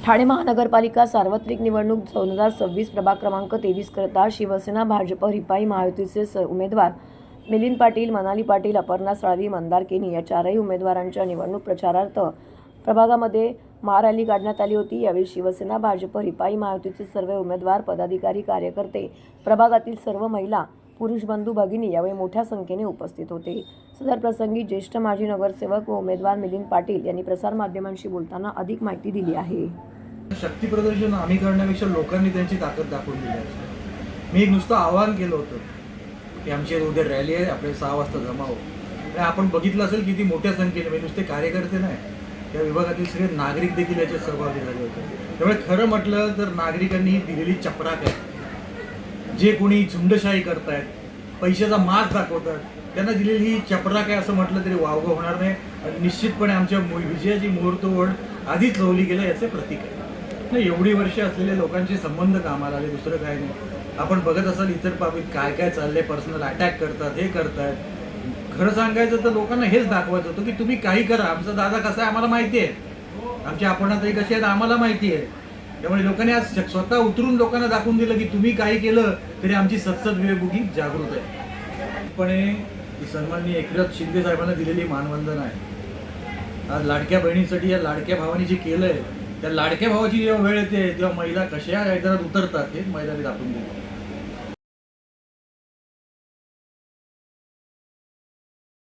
ठाणे महानगरपालिका सार्वत्रिक निवडणूक 2026 प्रभाग क्रमांक 23 करता शिवसेना, भाजप, रिपाई महायुतीचे उमेदवार मिलिंद पाटील, मनाली पाटील, अपर्णा साळवी, मंदार केनी या चारही उमेदवारांच्या निवडणूक प्रचारार्थ प्रभागामध्ये महारॅली काढण्यात आली होती। यावेळी शिवसेना, भाजप, रिपाई महायुतीचे सर्व उमेदवार, पदाधिकारी, कार्यकर्ते, प्रभागातील सर्व महिला, पुरुष बंधू भगिनी यावेळी मोठ्या संख्येने उपस्थित होते। सदर प्रसंगी ज्येष्ठ माजी नगरसेवक व उमेदवार मिलिंद पाटील यांनी प्रसारमाध्यमांशी बोलताना अधिक माहिती दिली आहे। शक्ती प्रदर्शन आम्ही करण्यापेक्षा लोकांनी त्यांची ताकद दाखवून दिली आहे। मी एक नुसतं आवाहन केलं होतं की आमची उद्या रॅली आहे, आपले 6 वाजता जमा हो। आणि आपण बघितलं असेल किती मोठ्या संख्येने, म्हणजे नुसते कार्यकर्ते नाही, त्या विभागातील सगळे नागरिक देखील याच्यात सहभागी झाले होते। त्यामुळे खरं म्हटलं तर नागरिकांनी दिलेली चपराक आहे, जे कोणी झुंडशाही करतायत, पैशाचा माज दाखवतात, त्यांना दिलेली ही चपराक आहे असं म्हटलं तरी वावगं होणार नाही। आणि निश्चितपणे आमच्या विजयाची मुहूर्तवड आधीच लावली गेलं याचे प्रतीक आहे। एवढी वर्ष असलेले लोकांचे संबंध कामाला आले, दुसरं काय नाही। आपण बघत असाल इतर बाबतीत काय काय चाललंय, पर्सनल अटॅक करतात, हे करतात। खरं सांगायचं तर लोकांना हेच दाखवायचं होतं की तुम्ही काही करा, आमचा दादा कसा आहे आम्हाला माहिती आहे, आमच्या आपणातही कसे आहेत आम्हाला माहिती आहे। त्यामुळे लोकांनी आज स्वतः उतरून लोकांना दाखवून दिलं की तुम्ही काही केलं तरी आमची सतसत विवेकबुद्धी जागृत आहे। पण ही सन्माननीय एकनाथ शिंदे साहेबांना दिलेली मानवंदना आहे। आज लाडक्या बहिणीसाठी या लाडक्या भावाने जे केलंय, त्या लाडक्या भावाची जेव्हा वेळ येते तेव्हा महिला कशा मैदानात उतरतात हे मैदानी दाखवून दिलं।